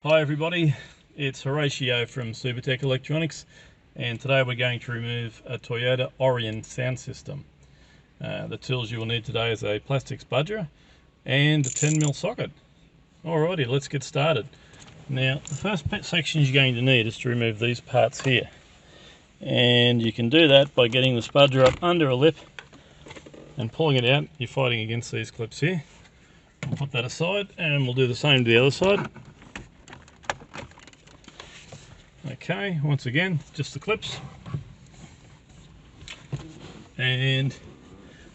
Hi everybody, it's Horatio from Supertech Electronics, and today we're going to remove a Toyota Aurion sound system. The tools you will need today is a plastic spudger and a 10mm socket. Alrighty, let's get started. Now the first section you're going to need is to remove these parts here, and you can do that by getting the spudger up under a lip and pulling it out. You're fighting against these clips here. We'll put that aside and we'll do the same to the other side. Okay, once again, just the clips. And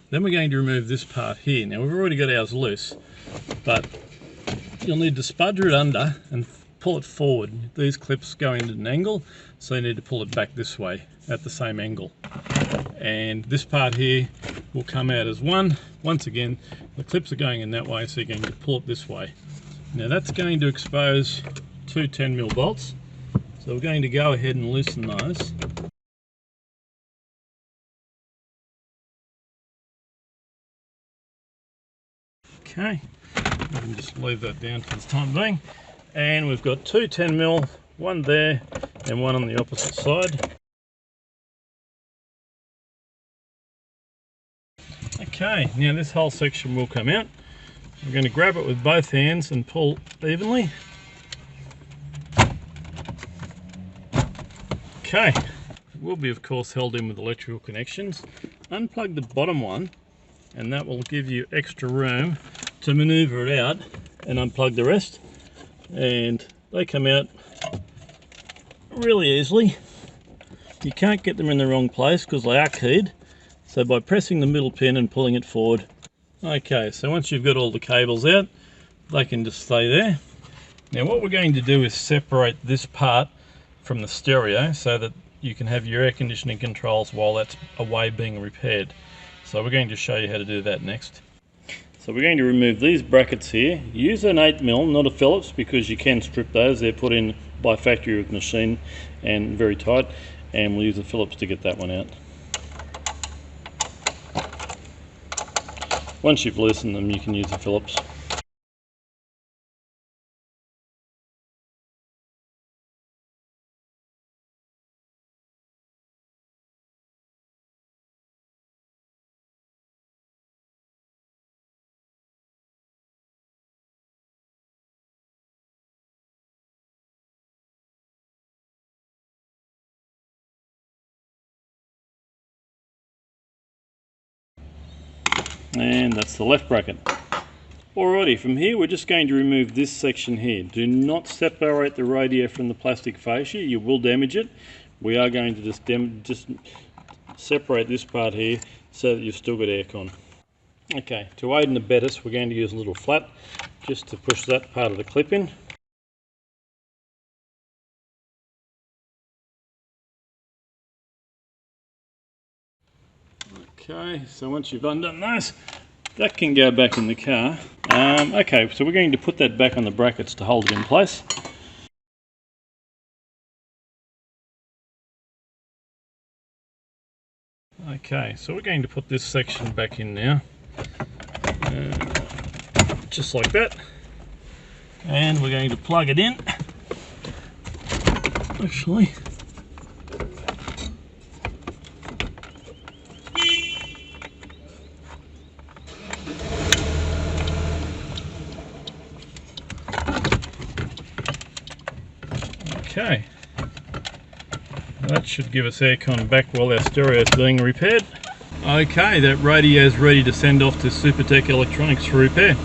then we're going to remove this part here. Now we've already got ours loose, but you'll need to spudger it under and pull it forward. These clips go in at an angle, so you need to pull it back this way at the same angle. And this part here will come out as one. Once again, the clips are going in that way, so you're going to pull it this way. Now that's going to expose two 10mm bolts. So we're going to go ahead and loosen those. Okay, we can just leave that down for the time being. And we've got two 10mm, one there and one on the opposite side. Okay, now this whole section will come out. We're going to grab it with both hands and pull evenly. Okay, it will be of course held in with electrical connections. Unplug the bottom one and that will give you extra room to maneuver it out and unplug the rest. And they come out really easily. You can't get them in the wrong place because they are keyed. So by pressing the middle pin and pulling it forward. Okay, so once you've got all the cables out, they can just stay there. Now what we're going to do is separate this part from the stereo so that you can have your air conditioning controls while that's away being repaired. So we're going to show you how to do that next. So we're going to remove these brackets here. Use an 8mm, not a Phillips, because you can strip those. They're put in by factory with machine and very tight, and we'll use a Phillips to get that one out. Once you've loosened them, you can use a Phillips. And that's the left bracket. Alrighty, from here we're just going to remove this section here. Do not separate the radio from the plastic fascia, you will damage it. We are going to just separate this part here so that you've still got aircon. Okay, to aid and abet us, we're going to use a little flat just to push that part of the clip in. Okay, so once you've undone those, that can go back in the car. Okay, so we're going to put that back on the brackets to hold it in place. Okay, so we're going to put this section back in now. Just like that. And we're going to plug it in. Actually, okay, that should give us aircon back while our stereo is being repaired. Okay, that radio is ready to send off to Supertech Electronics for repair.